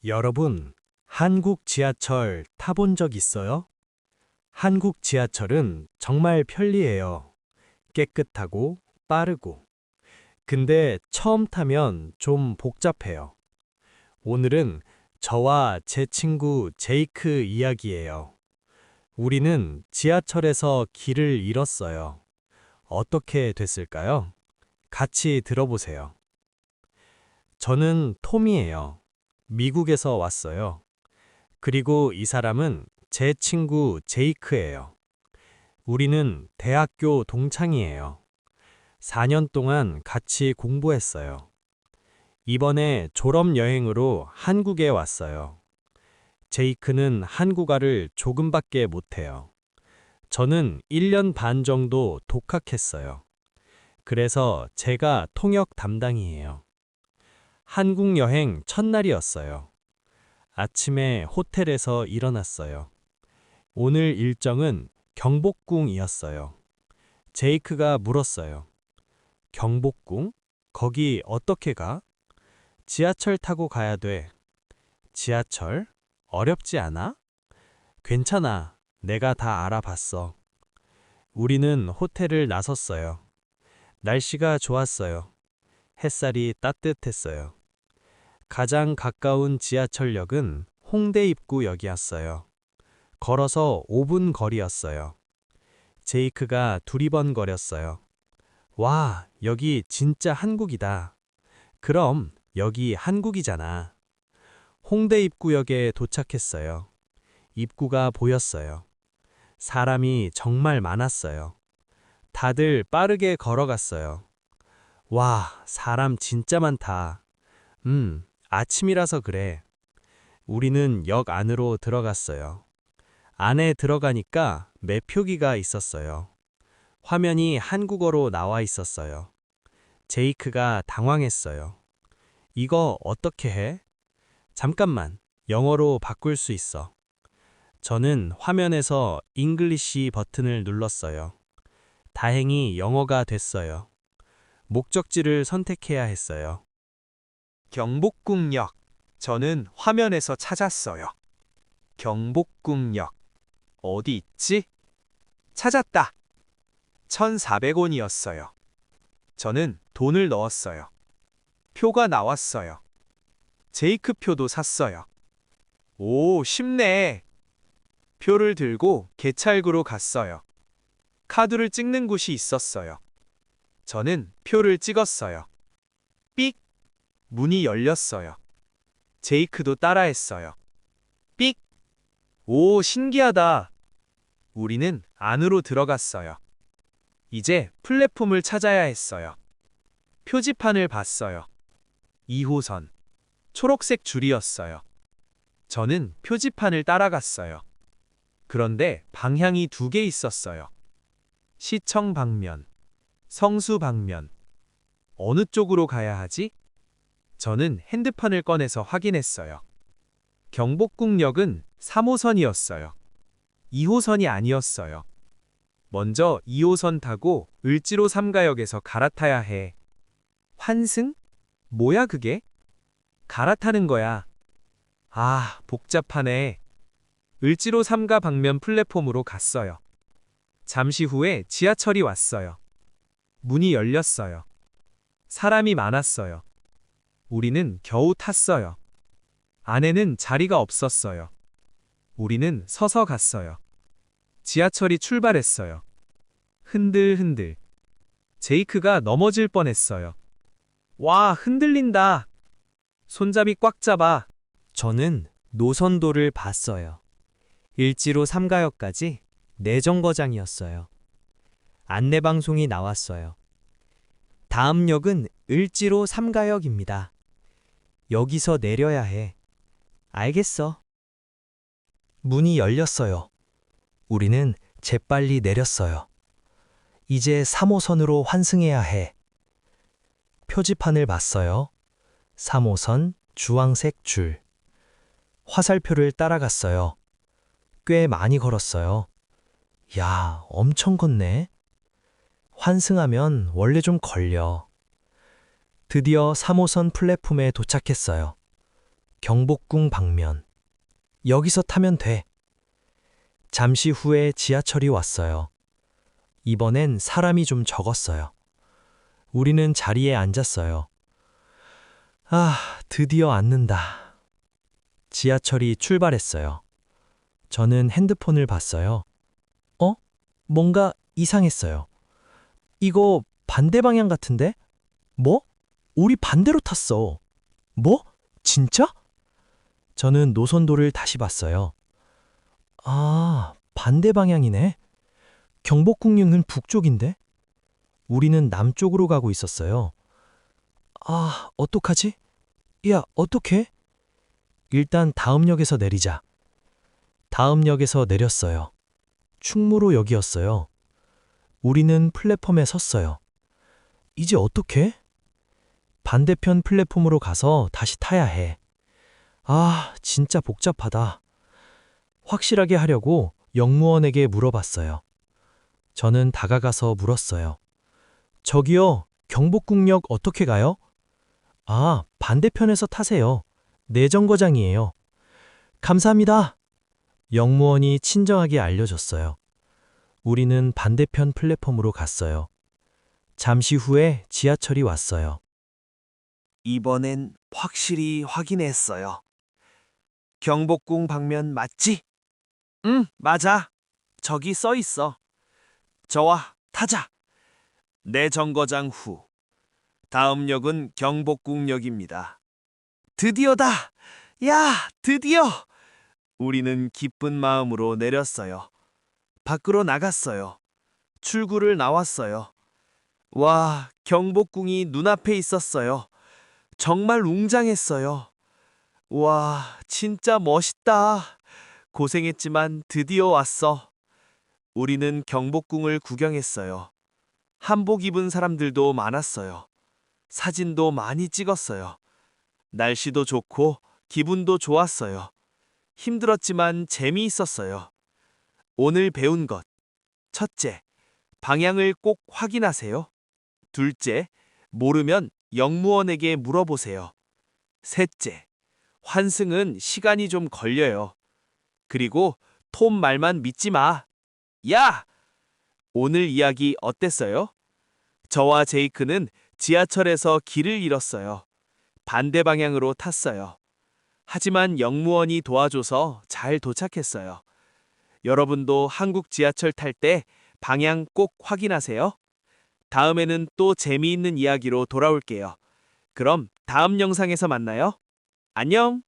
여러분, 한국 지하철 타본 적 있어요? 한국 지하철은 정말 편리해요. 깨끗하고 빠르고. 근데 처음 타면 좀 복잡해요. 오늘은 저와 제 친구 제이크 이야기예요. 우리는 지하철에서 길을 잃었어요. 어떻게 됐을까요? 같이 들어보세요. 저는 톰이에요. 미국에서 왔어요. 그리고 이 사람은 제 친구 제이크예요. 우리는 대학교 동창이에요. 4년 동안 같이 공부했어요. 이번에 졸업 여행으로 한국에 왔어요. 제이크는 한국어를 조금밖에 못해요. 저는 1년 반 정도 독학했어요. 그래서 제가 통역 담당이에요. 한국 여행 첫날이었어요. 아침에 호텔에서 일어났어요. 오늘 일정은 경복궁이었어요. 제이크가 물었어요. 경복궁? 거기 어떻게 가? 지하철 타고 가야 돼. 지하철? 어렵지 않아? 괜찮아. 내가 다 알아봤어. 우리는 호텔을 나섰어요. 날씨가 좋았어요. 햇살이 따뜻했어요. 가장 가까운 지하철역은 홍대 입구역이었어요. 걸어서 5분 거리였어요. 제이크가 두리번거렸어요. 와, 여기 진짜 한국이다. 그럼 여기 한국이잖아. 홍대 입구역에 도착했어요. 입구가 보였어요. 사람이 정말 많았어요. 다들 빠르게 걸어갔어요. 와, 사람 진짜 많다. 아침이라서 그래. 우리는 역 안으로 들어갔어요. 안에 들어가니까 매표기가 있었어요. 화면이 한국어로 나와 있었어요. 제이크가 당황했어요. 이거 어떻게 해? 잠깐만, 영어로 바꿀 수 있어. 저는 화면에서 잉글리시 버튼을 눌렀어요. 다행히 영어가 됐어요. 목적지를 선택해야 했어요. 경복궁역. 저는 화면에서 찾았어요. 경복궁역. 어디 있지? 찾았다. 1,400원이었어요. 저는 돈을 넣었어요. 표가 나왔어요. 제이크 표도 샀어요. 오, 쉽네. 표를 들고 개찰구로 갔어요. 카드를 찍는 곳이 있었어요. 저는 표를 찍었어요. 삑! 문이 열렸어요. 제이크도 따라했어요. 삑! 오, 신기하다. 우리는 안으로 들어갔어요. 이제 플랫폼을 찾아야 했어요. 표지판을 봤어요. 2호선. 초록색 줄이었어요. 저는 표지판을 따라갔어요. 그런데 방향이 2개 있었어요. 시청 방면, 성수 방면. 어느 쪽으로 가야 하지? 저는 핸드폰을 꺼내서 확인했어요. 경복궁역은 3호선이었어요. 2호선이 아니었어요. 먼저 2호선 타고 을지로 3가역에서 갈아타야 해. 환승? 뭐야 그게? 갈아타는 거야. 아, 복잡하네. 을지로 3가 방면 플랫폼으로 갔어요. 잠시 후에 지하철이 왔어요. 문이 열렸어요. 사람이 많았어요. 우리는 겨우 탔어요. 안에는 자리가 없었어요. 우리는 서서 갔어요. 지하철이 출발했어요. 흔들흔들. 제이크가 넘어질 뻔했어요. 와, 흔들린다. 손잡이 꽉 잡아. 저는 노선도를 봤어요. 일지로 3가역까지 내정거장이었어요. 안내방송이 나왔어요. 다음 역은 을지로 3가역입니다. 여기서 내려야 해. 알겠어. 문이 열렸어요. 우리는 재빨리 내렸어요. 이제 3호선으로 환승해야 해. 표지판을 봤어요. 3호선 주황색 줄. 화살표를 따라갔어요. 꽤 많이 걸었어요. 야, 엄청 걷네. 환승하면 원래 좀 걸려. 드디어 3호선 플랫폼에 도착했어요. 경복궁 방면. 여기서 타면 돼. 잠시 후에 지하철이 왔어요. 이번엔 사람이 좀 적었어요. 우리는 자리에 앉았어요. 아, 드디어 앉는다. 지하철이 출발했어요. 저는 핸드폰을 봤어요. 뭔가 이상했어요. 이거 반대 방향 같은데? 뭐? 우리 반대로 탔어. 뭐? 진짜? 저는 노선도를 다시 봤어요. 아, 반대 방향이네. 경복궁역은 북쪽인데? 우리는 남쪽으로 가고 있었어요. 아, 어떡하지? 야, 어떡해? 일단 다음 역에서 내리자. 다음 역에서 내렸어요. 충무로역이었어요. 우리는 플랫폼에 섰어요. 이제 어떡해? 반대편 플랫폼으로 가서 다시 타야 해. 아, 진짜 복잡하다. 확실하게 하려고 역무원에게 물어봤어요. 저는 다가가서 물었어요. 저기요, 경복궁역 어떻게 가요? 아, 반대편에서 타세요. 내정거장이에요. 감사합니다. 역무원이 친절하게 알려줬어요. 우리는 반대편 플랫폼으로 갔어요. 잠시 후에 지하철이 왔어요. 이번엔 확실히 확인했어요. 경복궁 방면 맞지? 응, 맞아. 저기 써 있어. 저와 타자. 내 정거장 후. 다음 역은 경복궁역입니다. 드디어다! 야, 드디어! 우리는 기쁜 마음으로 내렸어요. 밖으로 나갔어요. 출구를 나왔어요. 와, 경복궁이 눈앞에 있었어요. 정말 웅장했어요. 와, 진짜 멋있다. 고생했지만 드디어 왔어. 우리는 경복궁을 구경했어요. 한복 입은 사람들도 많았어요. 사진도 많이 찍었어요. 날씨도 좋고 기분도 좋았어요. 힘들었지만 재미있었어요. 오늘 배운 것. 첫째, 방향을 꼭 확인하세요. 둘째, 모르면 역무원에게 물어보세요. 셋째, 환승은 시간이 좀 걸려요. 그리고 톰 말만 믿지 마. 야! 오늘 이야기 어땠어요? 저와 제이크는 지하철에서 길을 잃었어요. 반대 방향으로 탔어요. 하지만 역무원이 도와줘서 잘 도착했어요. 여러분도 한국 지하철 탈 때 방향 꼭 확인하세요. 다음에는 또 재미있는 이야기로 돌아올게요. 그럼 다음 영상에서 만나요. 안녕!